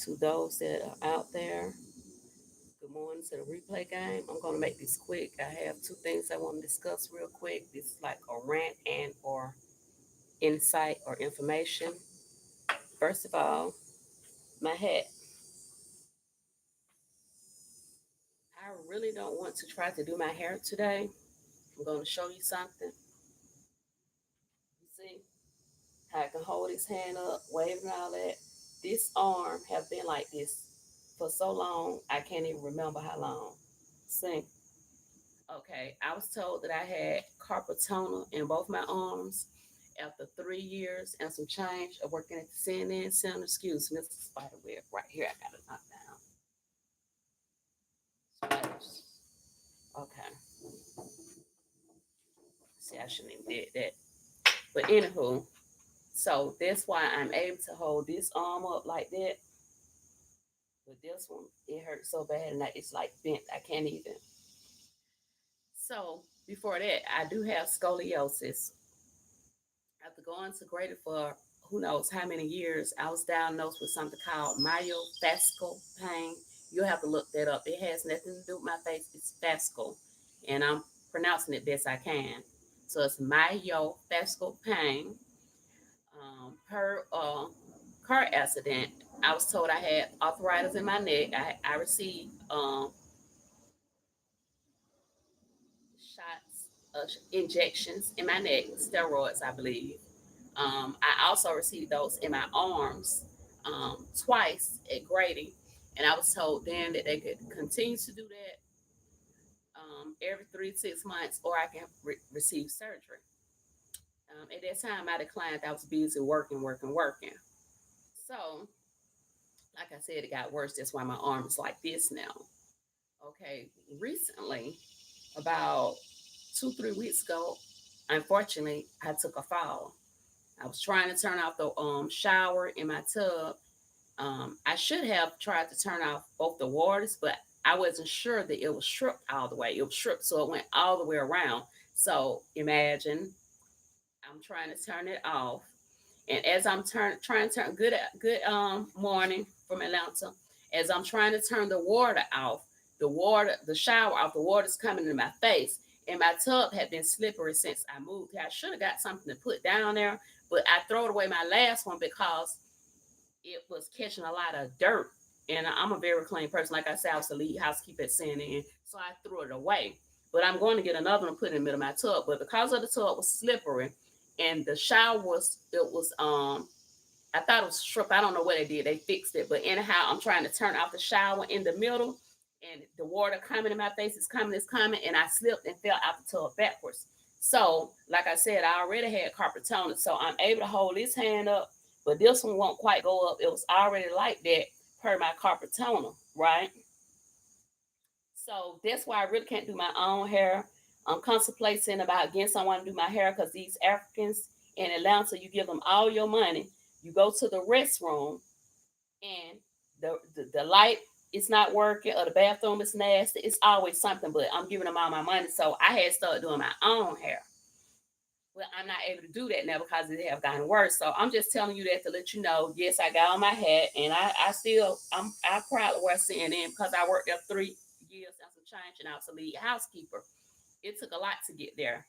To those that are out there, good morning to the replay game. I'm going to make this quick. I have two things I want to discuss real quick. This is like a rant and or insight or information. First of all, my hat. I really don't want to try to do my hair today. I'm going to show you something. You see how I can hold his hand up, waving and all that. This arm have been like this for so long, I can't even remember how long. See? Okay, I was told that I had carpal tunnel in both my arms after 3 years and some change of working at the CNN Center. Excuse me, it's a spider web right here. I got it knocked down. Spiders. Okay. See, I shouldn't even did that. But anywho, so that's why I'm able to hold this arm up like that. But this one, it hurts so bad and it's like bent. I can't even. So before that, I do have scoliosis. After going to Grady for who knows how many years, I was diagnosed with something called myofascial pain. You'll have to look that up. It has nothing to do with my face. It's fascial, and I'm pronouncing it best I can. So it's myofascial pain. Per car accident, I was told I had arthritis in my neck. I received shots, injections in my neck, steroids, I believe. I also received those in my arms twice at Grady, and I was told then that they could continue to do that every 3 to 6 months, or I can receive surgery. At that time, I declined. I was busy working, working, working. So, like I said, it got worse. That's why my arm is like this now. Okay, recently, about 2, 3 weeks ago, unfortunately, I took a fall. I was trying to turn off the shower in my tub. I should have tried to turn off both the waters, but I wasn't sure that it was stripped all the way. It was stripped, so it went all the way around. So imagine I'm trying to turn it off, and as I'm trying to turn good morning from Atlanta. As I'm trying to turn the water off, the shower off, the water's coming in my face, and my tub had been slippery since I moved here. I should have got something to put down there, but I throw away my last one because it was catching a lot of dirt. And I'm a very clean person. Like I said, I was the lead housekeeper at CNN, so I threw it away. But I'm going to get another one and put it in the middle of my tub. But because of the tub was slippery, and the shower was it was I thought it was stripped. I don't know what they did. They fixed it. But anyhow, I'm trying to turn off the shower in the middle, and the water coming in my face is coming, and I slipped and fell out the tub backwards. So, like I said, I already had carpal tunnel, so I'm able to hold this hand up, but this one won't quite go up. It was already like that per my carpal tunnel, right? So that's why I really can't do my own hair. I'm contemplating about getting someone to do my hair because these Africans in Atlanta, you give them all your money. You go to the restroom and the light is not working or the bathroom is nasty. It's always something, but I'm giving them all my money. So I had started doing my own hair. Well, I'm not able to do that now because it have gotten worse. So I'm just telling you that to let you know. Yes, I got on my hat, and I proudly wear CNN because I worked there 3 years and some change, and I was a lead housekeeper. It took a lot to get there.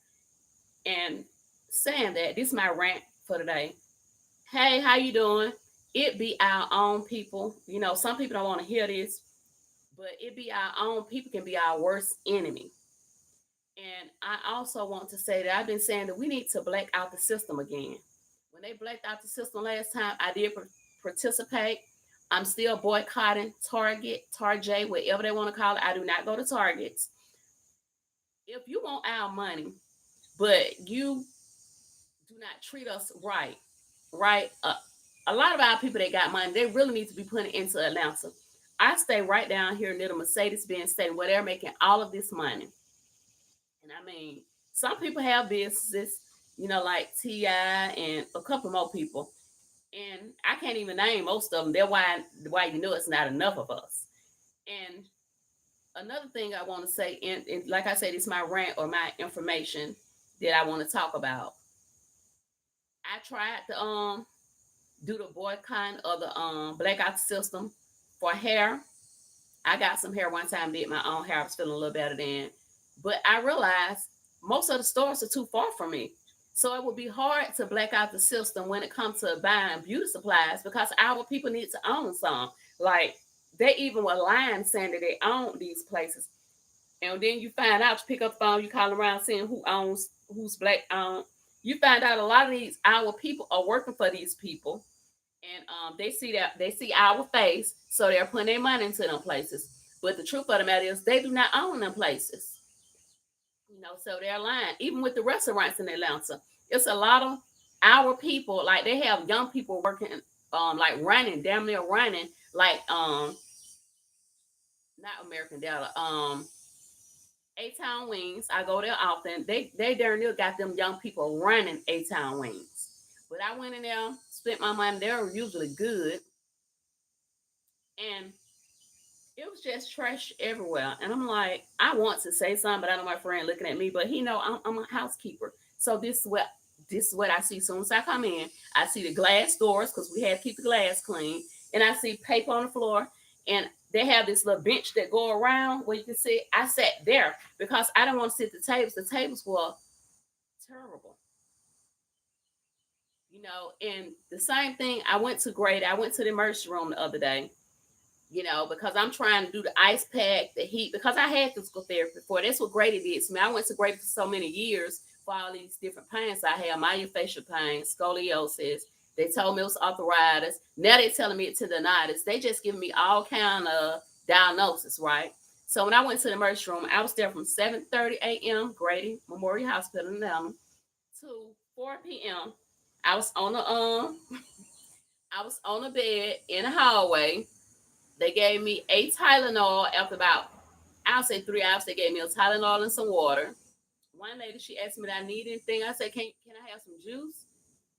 And saying that, this is my rant for today. Hey, how you doing? It be our own people. You know, some people don't want to hear this, but it be our own people can be our worst enemy. And I also want to say that I've been saying that we need to black out the system again. When they blacked out the system last time, I did participate. I'm still boycotting Target, Tarjay, whatever they want to call it. I do not go to Targets. If you want our money, but you do not treat us right, right? A lot of our people that got money, they really need to be putting it into Atlanta. I stay right down here near the Mercedes-Benz Stadium where they're making all of this money. And I mean, some people have businesses, like T.I. and a couple more people. And I can't even name most of them. That's why you know it's not enough of us. And another thing I want to say, and like I said, it's my rant or my information that I want to talk about. I tried to do the boycott of the blackout system for hair. I got some hair one time, did my own hair. I was feeling a little better then. But I realized most of the stores are too far from me. So it would be hard to black out the system when it comes to buying beauty supplies because our people need to own some. Like they even were lying saying that they own these places. And then you find out, you pick up the phone, you call around seeing who owns, who's black owned. You find out a lot of these our people are working for these people, and they see our face, so they're putting their money into them places. But the truth of the matter is, they do not own them places. So they're lying. Even with the restaurants in Atlanta, it's a lot of our people. Like they have young people working, like running, damn near running, like not American Deli, A Town Wings. I go there often. They darn near got them young people running A Town Wings. But I went in there, spent my money. They're usually good, and it was just trash everywhere. And I'm like, I want to say something, but I know my friend looking at me, but he know I'm a housekeeper. So this is what I see. As soon as I come in, I see the glass doors because we have to keep the glass clean, and I see paper on the floor, and they have this little bench that go around where you can sit. I sat there because I don't want to sit at the tables. The tables were terrible. And the same thing. I went to Grady. I went to the emergency room the other day, because I'm trying to do the ice pack, the heat, because I had physical therapy before. That's what Grady did to me. I went to Grady for so many years for all these different pains I have, myofascial pain, scoliosis. They told me it was arthritis. Now they're telling me it's tendonitis. They just giving me all kind of diagnosis, right? So when I went to the emergency room, I was there from 7:30 a.m. Grady Memorial Hospital in Atlanta to 4 p.m. I was on the I was on the bed in the hallway. They gave me a Tylenol after about, I'll say 3 hours. They gave me a Tylenol and some water. One lady, she asked me, did I need anything? I said, can I have some juice?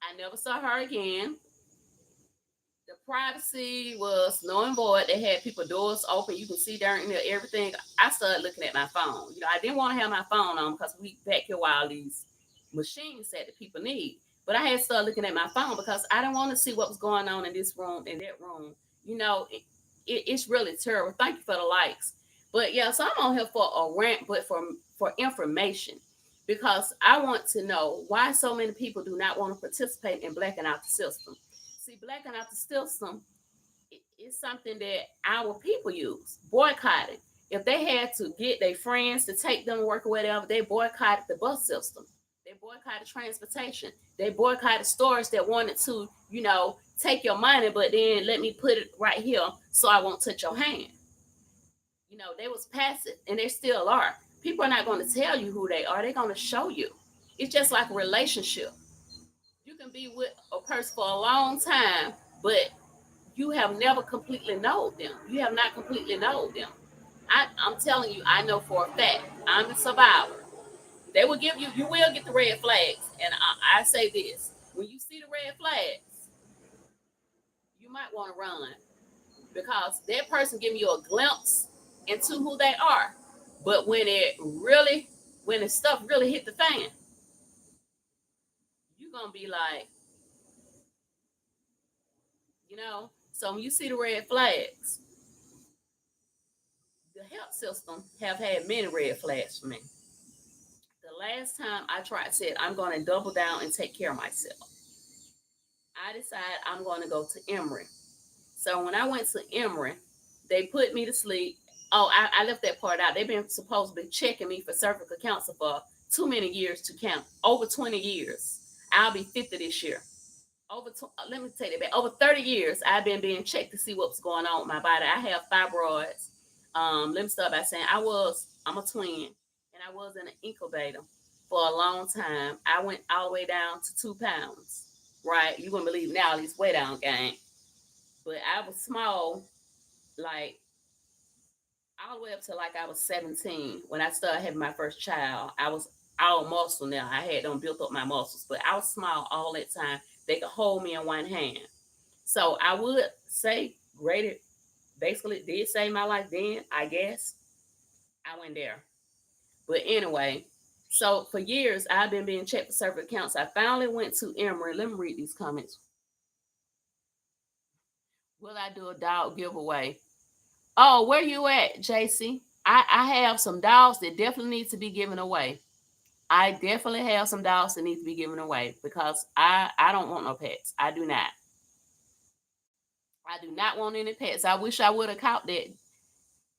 I never saw her again. The privacy was null and void. They had people doors open. You can see during there everything. I started looking at my phone. I didn't want to have my phone on because we back here with all these machines that people need. But I had to start looking at my phone because I didn't want to see what was going on in this room and that room. It's really terrible. Thank you for the likes. But yeah, so I'm on here for a rant, but for information. Because I want to know why so many people do not want to participate in blacking out the system. See, blacking out the system is something that our people use. Boycotting. If they had to get their friends to take them to work or whatever, they boycotted the bus system. They boycotted transportation. They boycotted stores that wanted to, take your money, but then let me put it right here so I won't touch your hand. They was passive and they still are. People are not going to tell you who they are. They're going to show you. It's just like a relationship. You can be with a person for a long time, but you have never completely known them. You have not completely known them. I'm telling you, I know for a fact. I'm a survivor. They will give you. You will get the red flags, and I say this: when you see the red flags, you might want to run because that person giving you a glimpse into who they are. But when the stuff really hit the fan, you're gonna be like, So when you see the red flags, the health system have had many red flags for me. The last time I tried, said I'm going to double down and take care of myself. I decided I'm going to go to Emory. So when I went to Emory, they put me to sleep. Oh, I left that part out. They've been supposed to be checking me for cervical cancer for too many years to count. Over 20 years. I'll be 50 this year. Let me take it back. Over 30 years, I've been being checked to see what's going on with my body. I have fibroids. Let me start by saying I'm a twin, and I was in an incubator for a long time. I went all the way down to 2 pounds. Right? You wouldn't believe now this way down game. But I was small, like all the way up to like I was 17 when I started having my first child. I was all muscle now. I had them built up my muscles, but I was small all that time. They could hold me in one hand. So I would say graded basically did save my life then, I guess. I went there. But anyway, so for years I've been being checked for cervical cancer. I finally went to Emory. Let me read these comments. Will I do a dog giveaway? Oh, where you at, JC? I have some dogs that definitely need to be given away. I definitely have some dogs that need to be given away because I don't want no pets. I do not. I do not want any pets. I wish I would have caught that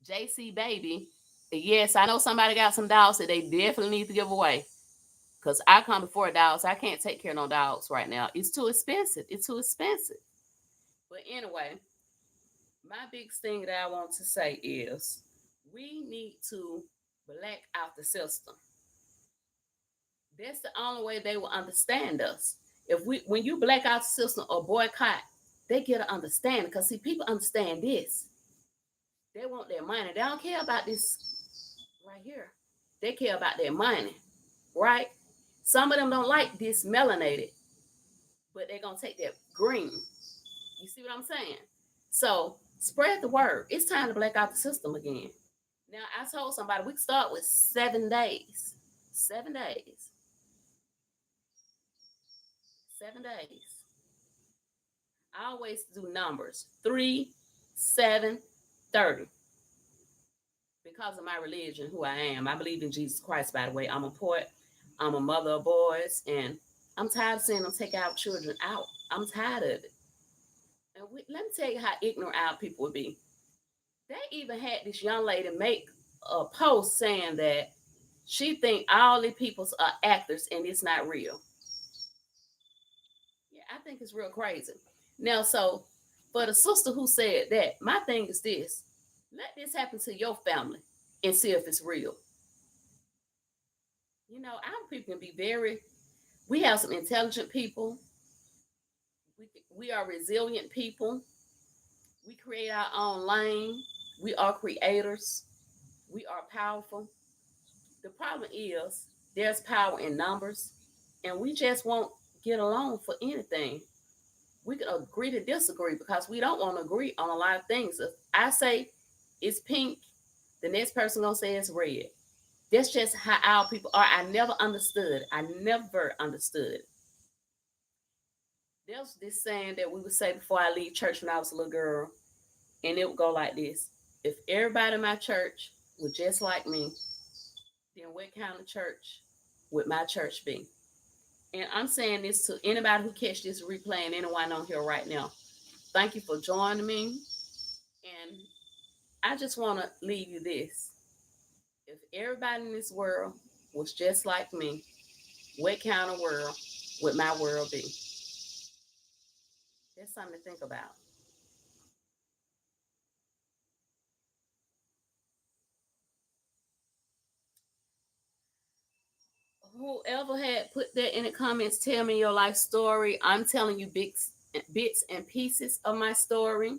JC baby. Yes, I know somebody got some dogs that they definitely need to give away. Cause I come before dogs. I can't take care of no dogs right now. It's too expensive. It's too expensive. But anyway, my big thing that I want to say is we need to black out the system. That's the only way they will understand us. If we when you black out the system or boycott, they get an understanding. Because see, people understand this. They want their money. They don't care about this right here. They care about their money, right? Some of them don't like this melanated, but they're gonna take that green. You see what I'm saying? So spread the word. It's time to black out the system again. Now I told somebody we can start with 7 days. 7 days. 7 days. I always do numbers 3, 7, 30. Because of my religion, who I am. I believe in Jesus Christ, by the way. I'm a poet. I'm a mother of boys, and I'm tired of seeing them take our children out. I'm tired of it. And let me tell you how ignorant our people would be. They even had this young lady make a post saying that she think all the peoples are actors and it's not real. Yeah, I think it's real crazy. Now, so for the sister who said that, my thing is this: let this happen to your family and see if it's real. You know, our people can be very. We have some intelligent people. We are resilient people. We create our own lane. We are creators. We are powerful. The problem is there's power in numbers, and we just won't get along for anything. We can agree to disagree because we don't want to agree on a lot of things. If I say it's pink, the next person gonna say it's red. That's just how our people are. I never understood. I never understood. There's this saying that we would say before I leave church when I was a little girl, and it would go like this: if everybody in my church was just like me, then what kind of church would my church be? And I'm saying this to anybody who catch this replay and anyone on here right now. Thank you for joining me. And I just want to leave you this. If everybody in this world was just like me, what kind of world would my world be? That's something to think about. Whoever had put that in the comments, tell me your life story. I'm telling you bits and pieces of my story.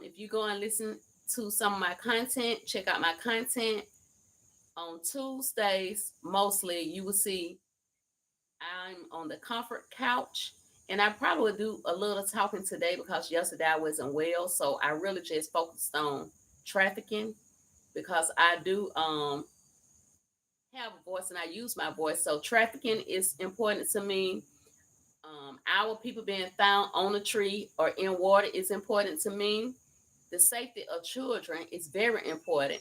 If you go and listen to some of my content, check out my content on Tuesdays. Mostly, you will see I'm on the comfort couch, and I probably will do a little talking today because yesterday I wasn't well, so I really just focused on trafficking because I do have a voice and I use my voice. So trafficking is important to me. Our people being found on a tree or in water is important to me. The safety of children is very important.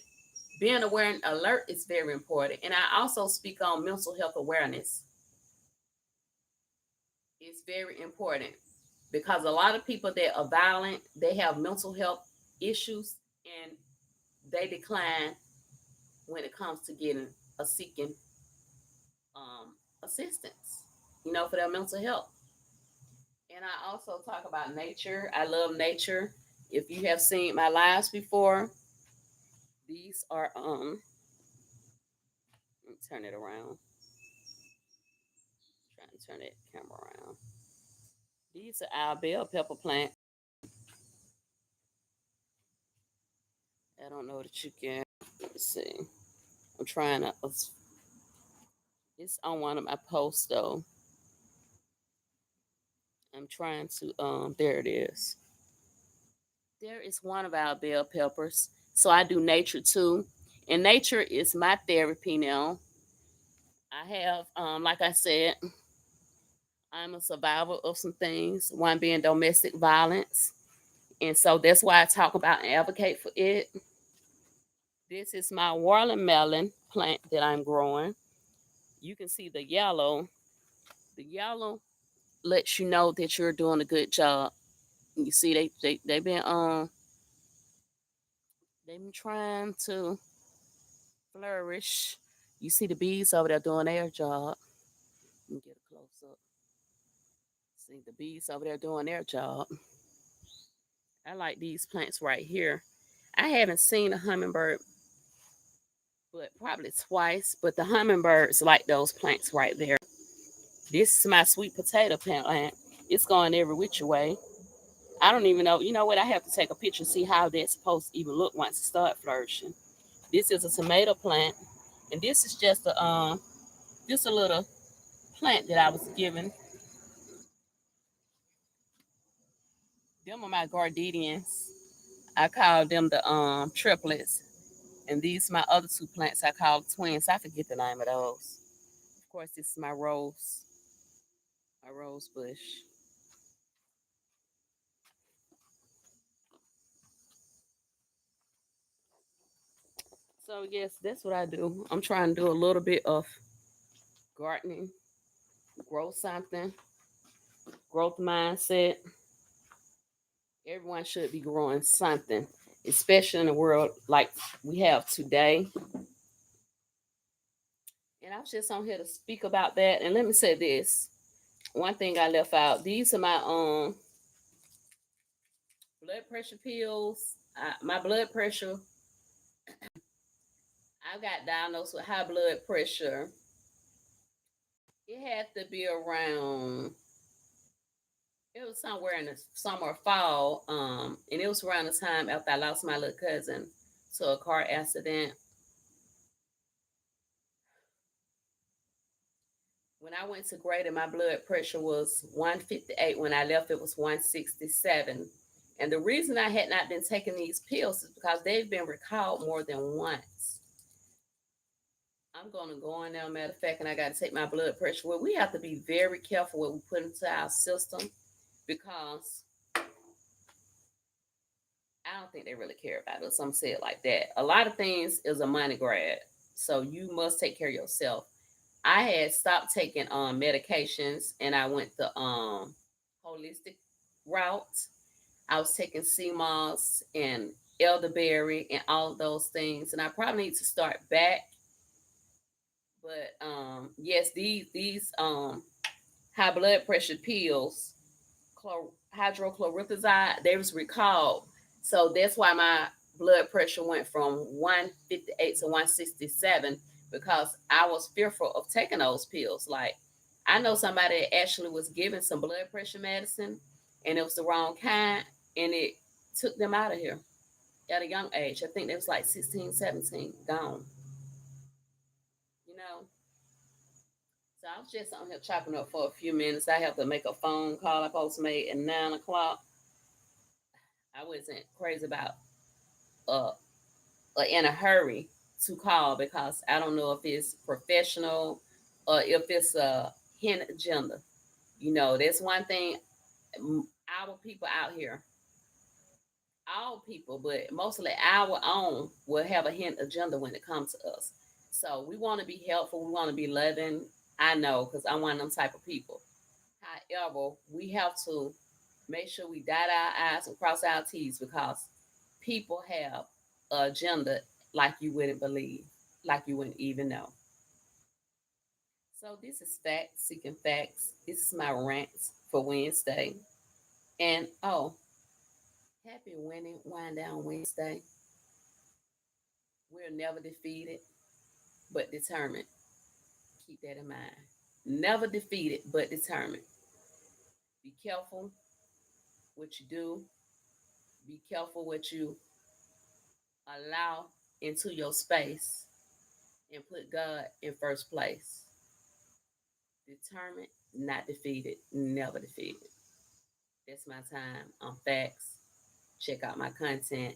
Being aware and alert is very important. And I also speak on mental health awareness. It's very important because a lot of people that are violent, they have mental health issues and they decline when it comes to getting a seeking assistance, for their mental health. And I also talk about nature. I love nature. If you have seen my lives before, these are let me turn it around. Trying to turn that camera around. These are our bell pepper plant. I don't know that you can. Let's see. I'm trying to. It's on one of my posts though. I'm trying to. There it is. There is one of our bell peppers. So I do nature too, and nature is my therapy now. I have, like I said, I'm a survivor of some things. One being domestic violence. And so that's why I talk about and advocate for it. This is my watermelon plant that I'm growing. You can see the yellow. The yellow lets you know that you're doing a good job. You see, they've been trying to flourish. You see the bees over there doing their job. Let me get a close up. See the bees over there doing their job. I like these plants right here. I haven't seen a hummingbird, but probably twice. But the hummingbirds like those plants right there. This is my sweet potato plant. It's going every which way. I don't even know. You know what? I have to take a picture and see how that's supposed to even look once it start flourishing. This is a tomato plant, and this is just a little plant that I was given. Them are my gardenias. I call them the triplets, and these my other two plants I call twins. I forget the name of those. Of course, this is my rose bush. So yes, that's what I do. I'm trying to do a little bit of gardening, grow something, growth mindset. Everyone should be growing something, especially in a world like we have today. And I was just on here to speak about that. And let me say this. One thing I left out. These are my blood pressure pills. My blood pressure. I got diagnosed with high blood pressure. It had to be around. It was somewhere in the summer or fall. And it was around the time after I lost my little cousin to a car accident. When I went to Grady, my blood pressure was 158. When I left, it was 167. And the reason I had not been taking these pills is because they've been recalled more than once. I'm going to go in there, matter of fact, and I got to take my blood pressure. Well, we have to be very careful what we put into our system because I don't think they really care about us. I'm saying it like that. A lot of things is a money grab. So you must take care of yourself. I had stopped taking medications and I went the holistic route. I was taking sea moss and elderberry and all of those things, and I probably need to start back. But yes, these high blood pressure pills, hydrochlorothiazide, they was recalled, so that's why my blood pressure went from 158 to 167 because I was fearful of taking those pills. Like I know somebody that actually was given some blood pressure medicine, and it was the wrong kind, and it took them out of here at a young age. I think they was like 16, 17, gone. You know. So I was just on here chopping up for a few minutes. I have to make a phone call I supposed to make at 9 o'clock. I wasn't crazy about uh in a hurry to call because I don't know if it's professional or if it's a hidden agenda. You know, that's one thing. Our people out here, all people, but mostly our own, will have a hidden agenda when it comes to us. So we want to be helpful. We want to be loving. I know because I'm one of them type of people. However, we have to make sure we dot our I's and cross our T's because people have an agenda like you wouldn't believe, like you wouldn't even know. So this is Facts, Seeking Facts. This is my rants for Wednesday. And oh, happy winning wind down Wednesday. We're never defeated, but determined. Keep that in mind. Never defeated, but determined. Be careful what you do. Be careful what you allow into your space and put God in first place. Determined, not defeated, never defeated. That's my time on Facts. Check out my content